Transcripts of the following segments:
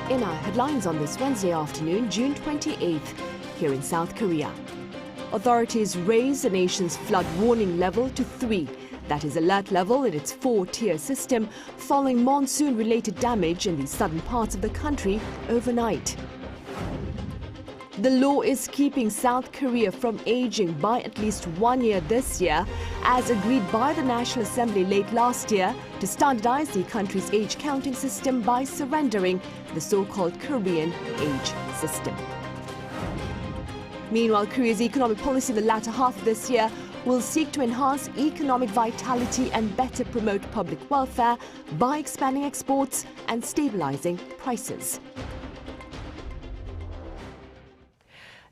In our headlines on this Wednesday afternoon, June 28th, here in South Korea. Authorities raise the nation's flood warning level to 3. That is alert level in its 4-tier system following monsoon-related damage in the southern parts of the country overnight. The law is keeping South Korea from aging by at least 1 year this year, as agreed by the National Assembly late last year to standardize the country's age counting system by surrendering the so-called Korean age system. Meanwhile, Korea's economic policy in the latter half of this year will seek to enhance economic vitality and better promote public welfare by expanding exports and stabilizing prices.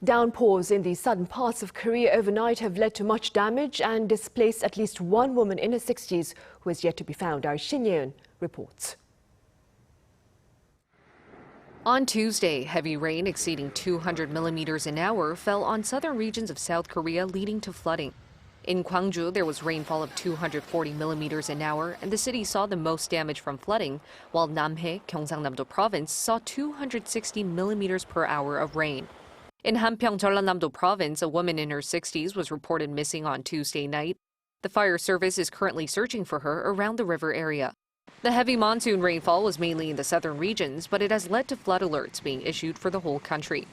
Downpours in the southern parts of Korea overnight have led to much damage and displaced at least one woman in her 60s who is yet to be found. Our Shin Yeon reports. On Tuesday, heavy rain exceeding 200 millimeters an hour fell on southern regions of South Korea, leading to flooding. In Gwangju, there was rainfall of 240 millimeters an hour, and the city saw the most damage from flooding, while Namhae, Gyeongsangnam-do province, saw 260 millimeters per hour of rain. In Hanpyeong, Jeollanam-do province, a woman in her 60s was reported missing on Tuesday night. The fire service is currently searching for her around the river area. The heavy monsoon rainfall was mainly in the southern regions, but it has led to flood alerts being issued for the whole country.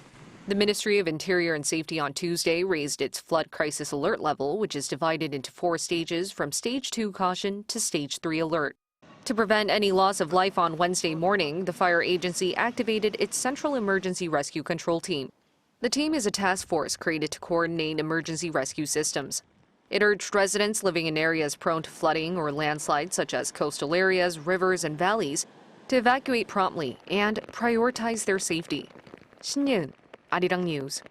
The Ministry of Interior and Safety on Tuesday raised its flood crisis alert level, which is divided into 4 stages from Stage 2 caution to Stage 3 alert. To prevent any loss of life on Wednesday morning, the fire agency activated its Central Emergency Rescue Control Team. The team is a task force created to coordinate emergency rescue systems. It urged residents living in areas prone to flooding or landslides, such as coastal areas, rivers, and valleys, to evacuate promptly and prioritize their safety. Shin Yeon, Arirang News.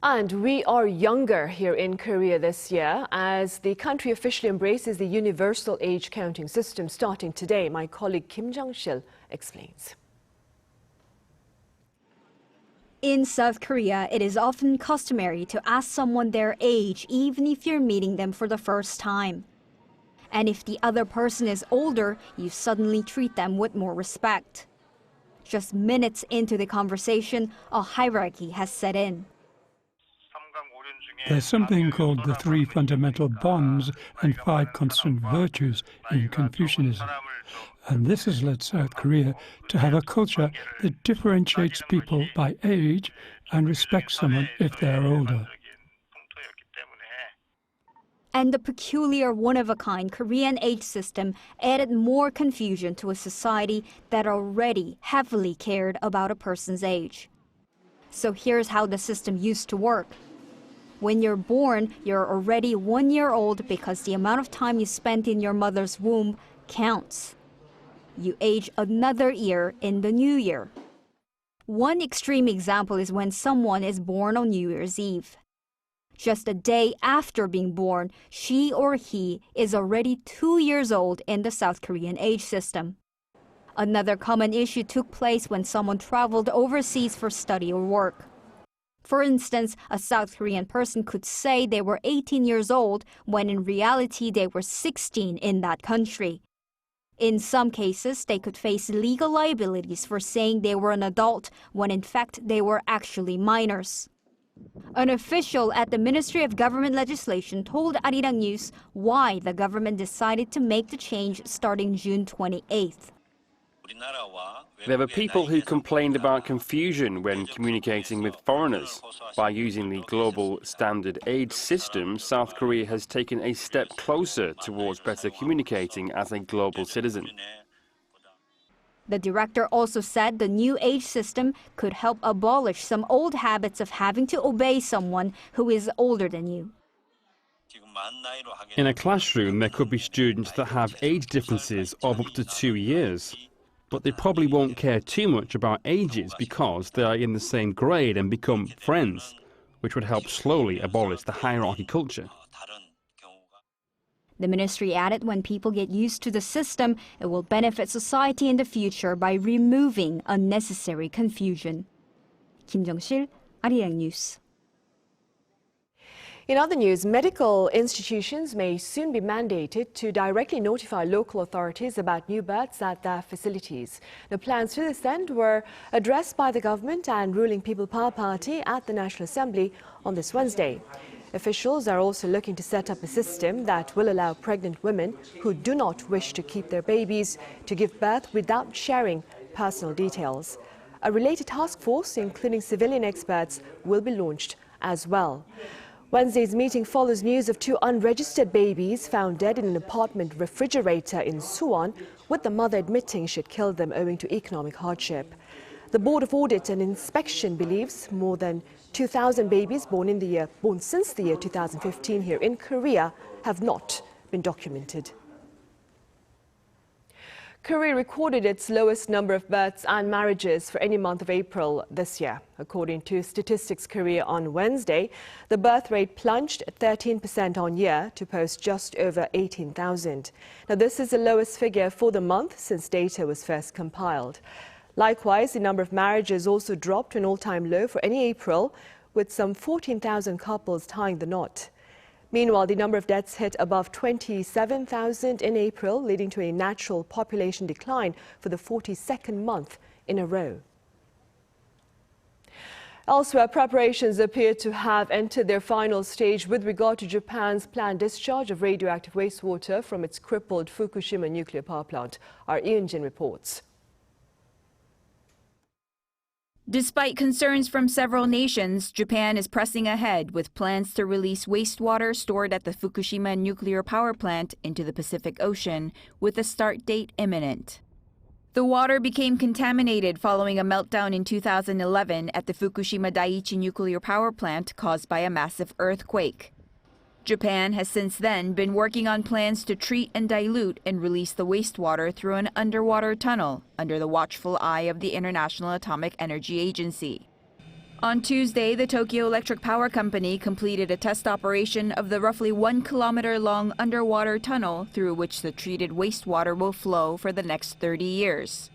And we are younger here in Korea this year as the country officially embraces the universal age counting system starting today. My colleague Kim Jung-sil explains. In South Korea, it is often customary to ask someone their age even if you're meeting them for the first time. And if the other person is older, you suddenly treat them with more respect. Just minutes into the conversation, a hierarchy has set in. There's something called the 3 fundamental bonds and 5 constant virtues in Confucianism. And this has led South Korea to have a culture that differentiates people by age and respects someone if they're older. And the peculiar one-of-a-kind Korean age system added more confusion to a society that already heavily cared about a person's age. So here's how the system used to work. When you're born, you're already 1 year old because the amount of time you spent in your mother's womb counts. You age another year in the new year. One extreme example is when someone is born on New Year's Eve. Just a day after being born, she or he is already 2 years old in the South Korean age system. Another common issue took place when someone traveled overseas for study or work. For instance, a South Korean person could say they were 18 years old when in reality they were 16 in that country. In some cases, they could face legal liabilities for saying they were an adult when in fact they were actually minors. An official at the Ministry of Government Legislation told Arirang News why the government decided to make the change starting June 28th. There were people who complained about confusion when communicating with foreigners. By using the global standard age system, South Korea has taken a step closer towards better communicating as a global citizen. The director also said the new age system could help abolish some old habits of having to obey someone who is older than you. In a classroom, there could be students that have age differences of up to 2 years. But they probably won't care too much about ages because they are in the same grade and become friends, which would help slowly abolish the hierarchy culture. The ministry added when people get used to the system, it will benefit society in the future by removing unnecessary confusion. Kim Jung-sil, Arirang News. In other news, medical institutions may soon be mandated to directly notify local authorities about new births at their facilities. The plans to this end were addressed by the government and ruling People Power Party at the National Assembly on this Wednesday. Officials are also looking to set up a system that will allow pregnant women who do not wish to keep their babies to give birth without sharing personal details. A related task force, including civilian experts, will be launched as well. Wednesday's meeting follows news of 2 unregistered babies found dead in an apartment refrigerator in Suwon, with the mother admitting she'd killed them owing to economic hardship. The Board of Audit and Inspection believes more than 2,000 babies born since the year 2015 here in Korea have not been documented. Korea recorded its lowest number of births and marriages for any month of April this year. According to Statistics Korea on Wednesday, the birth rate plunged 13% on year to post just over 18,000. Now, this is the lowest figure for the month since data was first compiled. Likewise, the number of marriages also dropped to an all-time low for any April, with some 14,000 couples tying the knot. Meanwhile, the number of deaths hit above 27,000 in April, leading to a natural population decline for the 42nd month in a row. Elsewhere, preparations appear to have entered their final stage with regard to Japan's planned discharge of radioactive wastewater from its crippled Fukushima nuclear power plant. Our Ian reports. Despite concerns from several nations, Japan is pressing ahead with plans to release wastewater stored at the Fukushima nuclear power plant into the Pacific Ocean, with a start date imminent. The water became contaminated following a meltdown in 2011 at the Fukushima Daiichi nuclear power plant caused by a massive earthquake. Japan has since then been working on plans to treat and dilute and release the wastewater through an underwater tunnel under the watchful eye of the International Atomic Energy Agency. On Tuesday, the Tokyo Electric Power Company completed a test operation of the roughly 1 kilometer-long underwater tunnel through which the treated wastewater will flow for the next 30 years.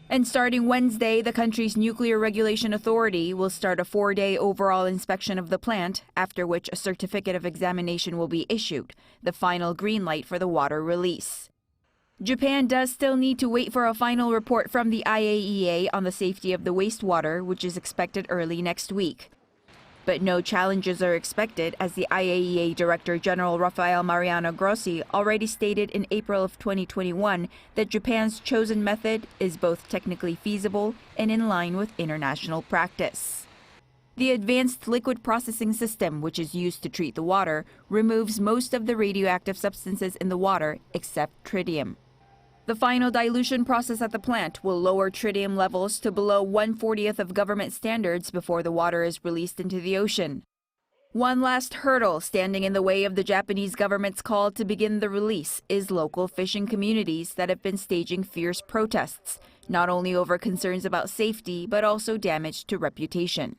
And starting Wednesday, the country's Nuclear Regulation Authority will start a 4-day overall inspection of the plant, after which a certificate of examination will be issued, the final green light for the water release. Japan does still need to wait for a final report from the IAEA on the safety of the wastewater, which is expected early next week. But no challenges are expected, as the IAEA Director General Rafael Mariano Grossi already stated in April of 2021 that Japan's chosen method is both technically feasible and in line with international practice. The advanced liquid processing system, which is used to treat the water, removes most of the radioactive substances in the water except tritium. The final dilution process at the plant will lower tritium levels to below 1/40th of government standards before the water is released into the ocean. One last hurdle standing in the way of the Japanese government's call to begin the release is local fishing communities that have been staging fierce protests, not only over concerns about safety, but also damage to reputation.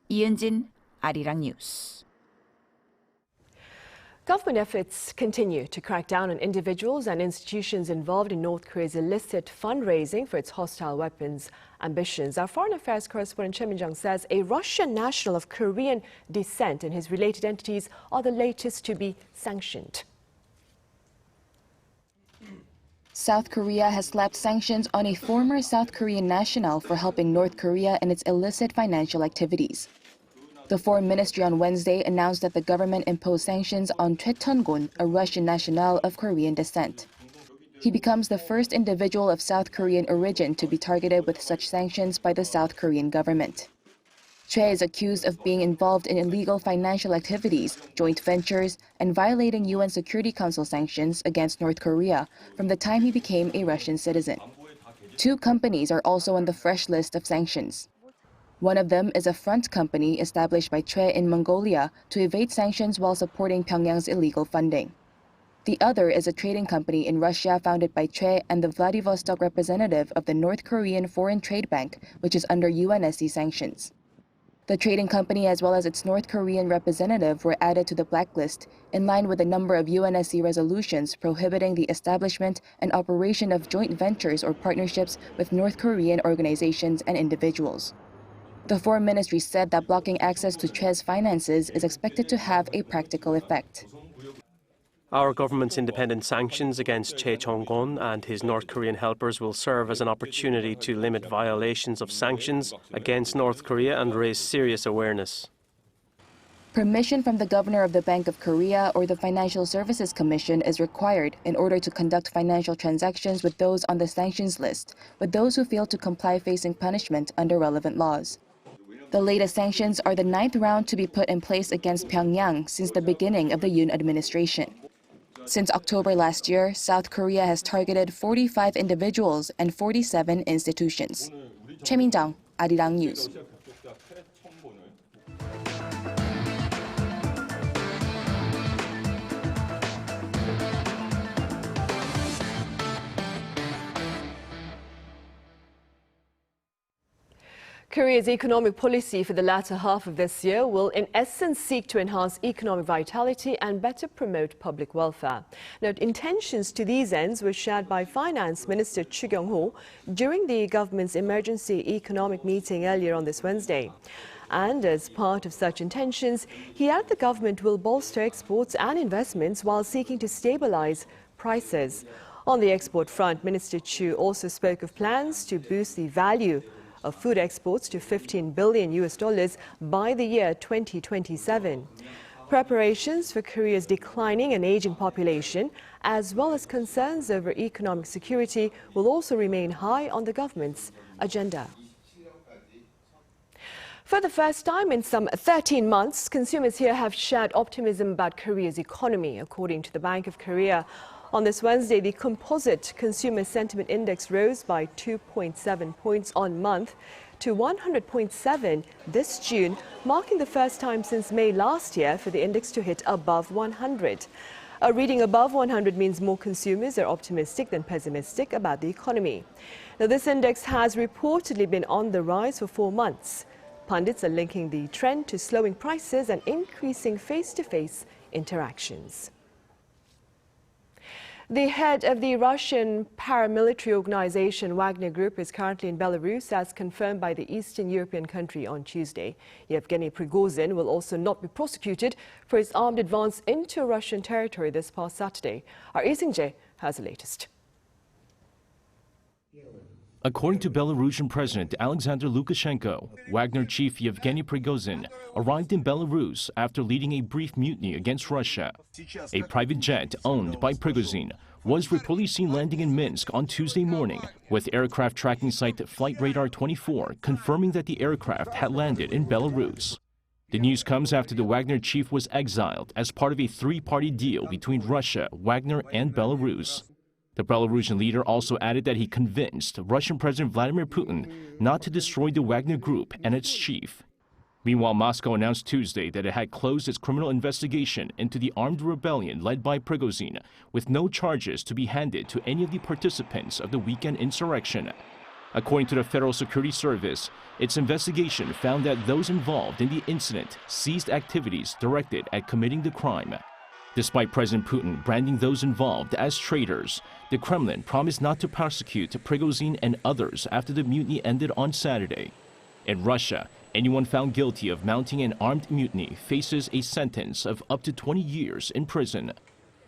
이은진, Arirang News. Government efforts continue to crack down on individuals and institutions involved in North Korea's illicit fundraising for its hostile weapons ambitions. Our foreign affairs correspondent Choi Min-jung says a Russian national of Korean descent and his related entities are the latest to be sanctioned. South Korea has slapped sanctions on a former South Korean national for helping North Korea in its illicit financial activities. The Foreign Ministry on Wednesday announced that the government imposed sanctions on Choi Chun-gun, a Russian national of Korean descent. He becomes the first individual of South Korean origin to be targeted with such sanctions by the South Korean government. Choi is accused of being involved in illegal financial activities, joint ventures, and violating UN Security Council sanctions against North Korea from the time he became a Russian citizen. 2 companies are also on the fresh list of sanctions. One of them is a front company established by Choi in Mongolia to evade sanctions while supporting Pyongyang's illegal funding. The other is a trading company in Russia founded by Choi and the Vladivostok representative of the North Korean Foreign Trade Bank, which is under UNSC sanctions. The trading company as well as its North Korean representative were added to the blacklist in line with a number of UNSC resolutions prohibiting the establishment and operation of joint ventures or partnerships with North Korean organizations and individuals. The foreign ministry said that blocking access to Che's finances is expected to have a practical effect. Our government's independent sanctions against Che Chong-gon and his North Korean helpers will serve as an opportunity to limit violations of sanctions against North Korea and raise serious awareness. Permission from the governor of the Bank of Korea or the Financial Services Commission is required in order to conduct financial transactions with those on the sanctions list, with those who fail to comply facing punishment under relevant laws. The latest sanctions are the 9th round to be put in place against Pyongyang since the beginning of the Yoon administration. Since October last year, South Korea has targeted 45 individuals and 47 institutions. Choi Min-jang, Arirang News. Korea's economic policy for the latter half of this year will in essence seek to enhance economic vitality and better promote public welfare. Now, intentions to these ends were shared by Finance Minister Chu Kyung-ho during the government's emergency economic meeting earlier on this Wednesday. And as part of such intentions, he added the government will bolster exports and investments while seeking to stabilize prices. On the export front, Minister Chu also spoke of plans to boost the value of food exports to $15 billion by the year 2027. Preparations for Korea's declining and aging population, as well as concerns over economic security, will also remain high on the government's agenda. For the first time in some 13 months, consumers here have shared optimism about Korea's economy, according to the Bank of Korea. On this Wednesday, the composite consumer sentiment index rose by 2.7 points on month to 100.7 this June, marking the first time since May last year for the index to hit above 100. A reading above 100 means more consumers are optimistic than pessimistic about the economy. Now, this index has reportedly been on the rise for 4 months. Pundits are linking the trend to slowing prices and increasing face-to-face interactions. The head of the Russian paramilitary organization Wagner Group is currently in Belarus, as confirmed by the Eastern European country on Tuesday. Yevgeny Prigozhin will also not be prosecuted for his armed advance into Russian territory this past Saturday. Our Ising-jae has the latest. According to Belarusian President Alexander Lukashenko, Wagner chief Yevgeny Prigozhin arrived in Belarus after leading a brief mutiny against Russia. A private jet owned by Prigozhin was reportedly seen landing in Minsk on Tuesday morning, with aircraft tracking site Flight Radar 24 confirming that the aircraft had landed in Belarus. The news comes after the Wagner chief was exiled as part of a three-party deal between Russia, Wagner, and Belarus. The Belarusian leader also added that he convinced Russian President Vladimir Putin not to destroy the Wagner Group and its chief. Meanwhile, Moscow announced Tuesday that it had closed its criminal investigation into the armed rebellion led by Prigozhin, with no charges to be handed to any of the participants of the weekend insurrection. According to the Federal Security Service, its investigation found that those involved in the incident ceased activities directed at committing the crime. Despite President Putin branding those involved as traitors, the Kremlin promised not to prosecute Prigozhin and others after the mutiny ended on Saturday. In Russia, anyone found guilty of mounting an armed mutiny faces a sentence of up to 20 years in prison.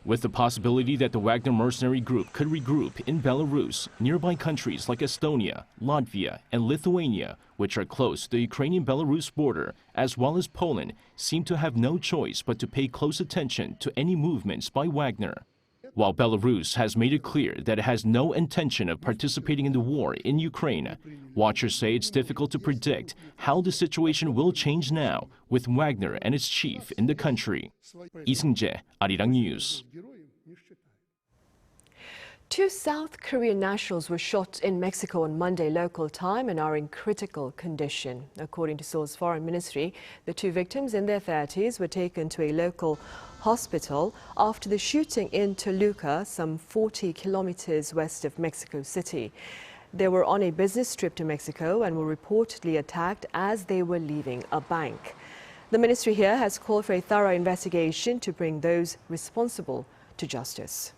With the possibility that the Wagner mercenary group could regroup in Belarus, nearby countries like Estonia, Latvia, and Lithuania, which are close to the Ukrainian-Belarus border, as well as Poland, seem to have no choice but to pay close attention to any movements by Wagner. While Belarus has made it clear that it has no intention of participating in the war in Ukraine, watchers say it's difficult to predict how the situation will change now with Wagner and its chief in the country. Ising-jae, Arirang News. 2 South Korean nationals were shot in Mexico on Monday local time and are in critical condition. According to Seoul's foreign ministry, the 2 victims in their 30s were taken to a local hospital after the shooting in Toluca, some 40 kilometers west of Mexico City. They were on a business trip to Mexico and were reportedly attacked as they were leaving a bank. The ministry here has called for a thorough investigation to bring those responsible to justice.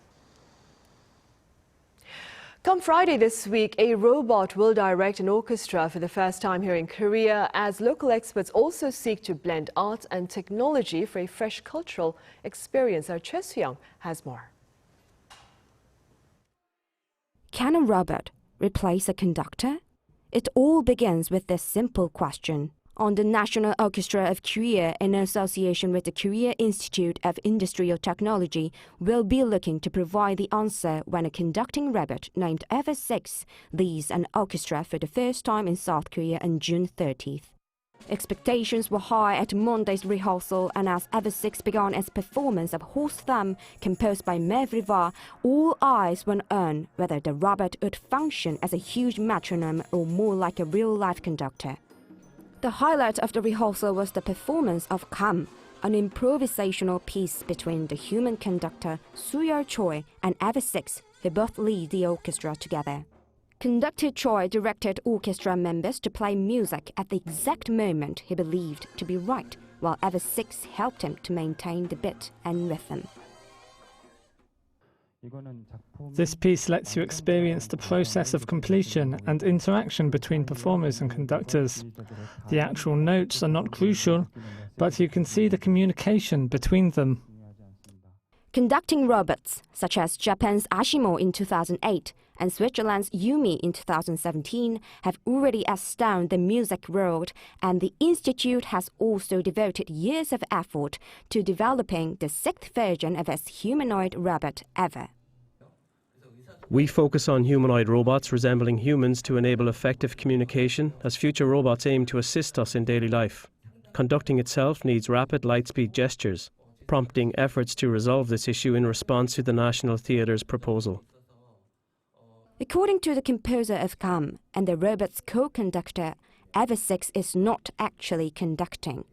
Come Friday this week, a robot will direct an orchestra for the first time here in Korea, as local experts also seek to blend art and technology for a fresh cultural experience. Our Choi Soo-young has more. Can a robot replace a conductor? It all begins with this simple question. On the National Orchestra of Korea, in association with the Korea Institute of Industrial Technology, will be looking to provide the answer when a conducting robot named EVA-6 leads an orchestra for the first time in South Korea on June 30th. Expectations were high at Monday's rehearsal, and as EVA-6 began its performance of Horse Thumb, composed by Mevriva, all eyes were on whether the robot would function as a huge metronome or more like a real-life conductor. The highlight of the rehearsal was the performance of Kam, an improvisational piece between the human conductor Soo Choi and EVA-6, who both lead the orchestra together. Conductor Choi directed orchestra members to play music at the exact moment he believed to be right, while EVA-6 helped him to maintain the beat and rhythm. This piece lets you experience the process of completion and interaction between performers and conductors. The actual notes are not crucial, but you can see the communication between them. Conducting robots, such as Japan's Ashimo in 2008 and Switzerland's Yumi in 2017, have already astounded the music world, and the Institute has also devoted years of effort to developing the 6th version of its humanoid robot ever. We focus on humanoid robots resembling humans to enable effective communication, as future robots aim to assist us in daily life. Conducting itself needs rapid light-speed gestures, prompting efforts to resolve this issue in response to the National Theatre's proposal. According to the composer of Kam and the robot's co-conductor, EVA-6 is not actually conducting,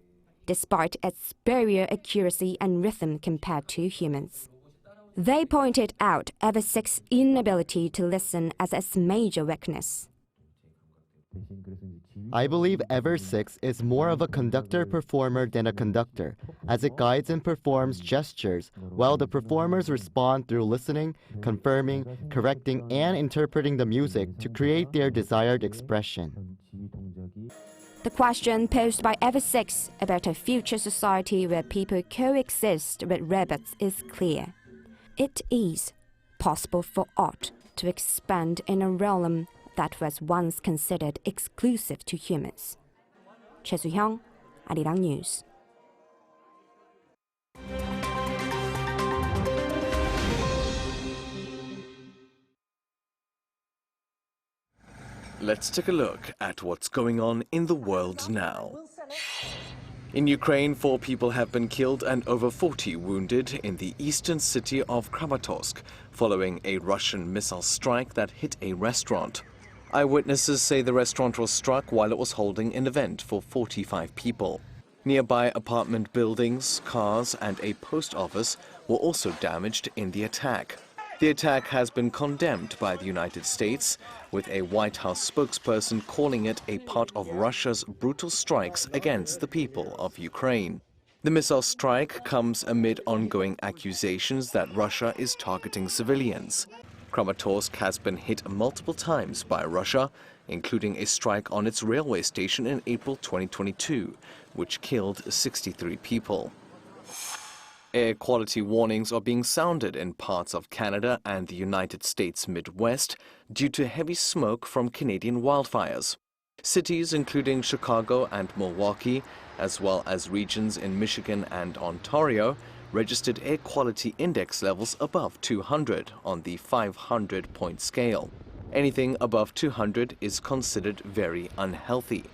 despite its superior accuracy and rhythm compared to humans. They pointed out EVA-6's inability to listen as its major weakness. I believe EVA-6 is more of a conductor-performer than a conductor, as it guides and performs gestures, while the performers respond through listening, confirming, correcting, and interpreting the music to create their desired expression. The question posed by EVA-6 about a future society where people coexist with robots is clear. It is possible for art to expand in a realm that was once considered exclusive to humans. Choi Soo-young, Arirang News. Let's take a look at what's going on in the world now. In Ukraine, 4 people have been killed and over 40 wounded in the eastern city of Kramatorsk following a Russian missile strike that hit a restaurant. Eyewitnesses say the restaurant was struck while it was holding an event for 45 people. Nearby apartment buildings, cars, and a post office were also damaged in the attack. The attack has been condemned by the United States, with a White House spokesperson calling it a part of Russia's brutal strikes against the people of Ukraine. The missile strike comes amid ongoing accusations that Russia is targeting civilians. Kramatorsk has been hit multiple times by Russia, including a strike on its railway station in April 2022, which killed 63 people. Air quality warnings are being sounded in parts of Canada and the United States Midwest due to heavy smoke from Canadian wildfires. Cities including Chicago and Milwaukee, as well as regions in Michigan and Ontario, registered air quality index levels above 200 on the 500-point scale. Anything above 200 is considered very unhealthy.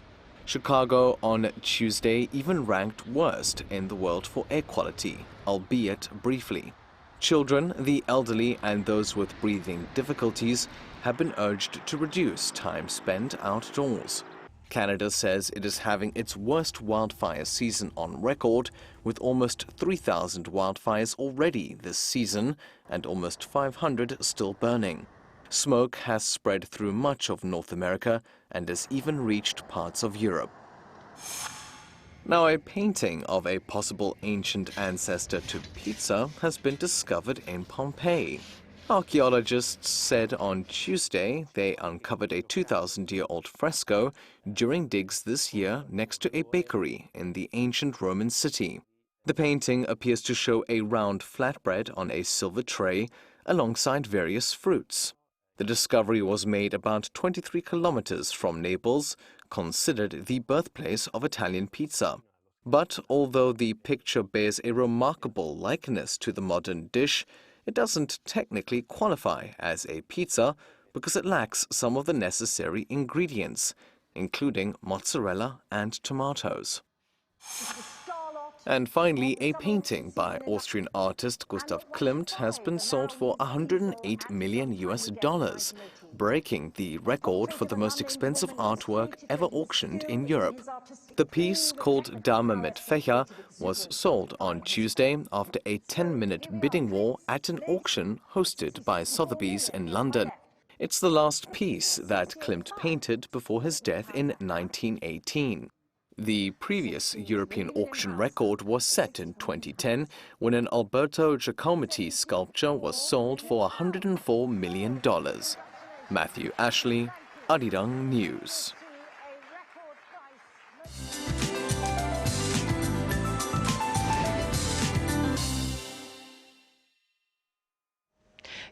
Chicago on Tuesday even ranked worst in the world for air quality, albeit briefly. Children, the elderly, and those with breathing difficulties have been urged to reduce time spent outdoors. Canada says it is having its worst wildfire season on record, with almost 3,000 wildfires already this season and almost 500 still burning. Smoke has spread through much of North America and has even reached parts of Europe. Now, a painting of a possible ancient ancestor to pizza has been discovered in Pompeii. Archaeologists said on Tuesday they uncovered a 2,000-year-old fresco during digs this year next to a bakery in the ancient Roman city. The painting appears to show a round flatbread on a silver tray alongside various fruits. The discovery was made about 23 kilometers from Naples, considered the birthplace of Italian pizza. But although the picture bears a remarkable likeness to the modern dish, it doesn't technically qualify as a pizza because it lacks some of the necessary ingredients, including mozzarella and tomatoes. And finally, a painting by Austrian artist Gustav Klimt has been sold for $108 million, breaking the record for the most expensive artwork ever auctioned in Europe. The piece, called Dame mit Fächer, was sold on Tuesday after a 10-minute bidding war at an auction hosted by Sotheby's in London. It's the last piece that Klimt painted before his death in 1918. The previous European auction record was set in 2010 when an Alberto Giacometti sculpture was sold for $104 million. Matthew Ashley, Arirang News.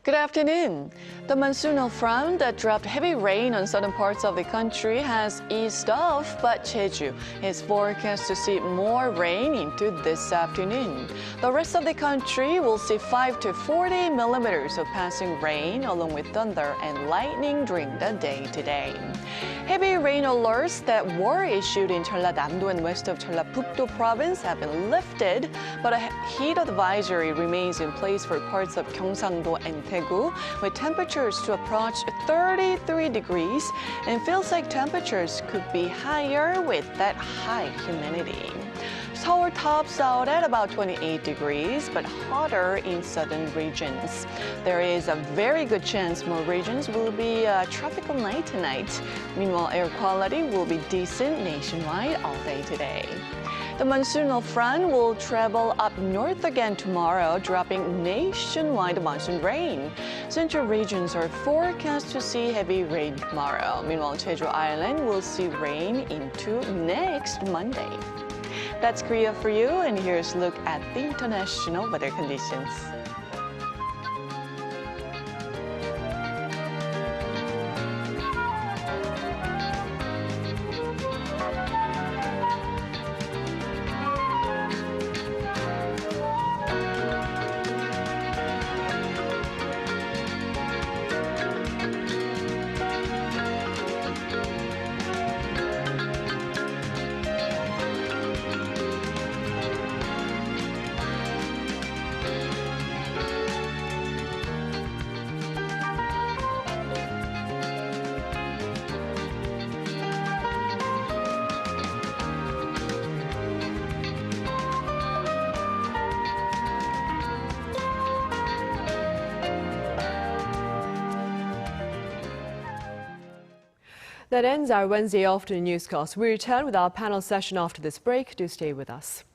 Good afternoon. The monsoonal front that dropped heavy rain on southern parts of the country has eased off, but Jeju is forecast to see more rain into this afternoon. The rest of the country will see 5 to 40 millimeters of passing rain along with thunder and lightning during the day today. Heavy rain alerts that were issued in Jeollanam-do and west of Jeollabuk-do province have been lifted, but a heat advisory remains in place for parts of Gyeongsang-do and Daegu, with temperatures to approach 33 degrees, and feels like temperatures could be higher with that high humidity. Seoul tops out at about 28 degrees, but hotter in southern regions. There is a very good chance more regions will be a tropical night tonight. Meanwhile, air quality will be decent nationwide all day today. The monsoonal front will travel up north again tomorrow, dropping nationwide monsoon rain. Central regions are forecast to see heavy rain tomorrow. Meanwhile, Jeju Island will see rain into next Monday. That's Korea for you, and here's a look at the international weather conditions. That ends our Wednesday afternoon newscast. We return with our panel session after this break. Do stay with us.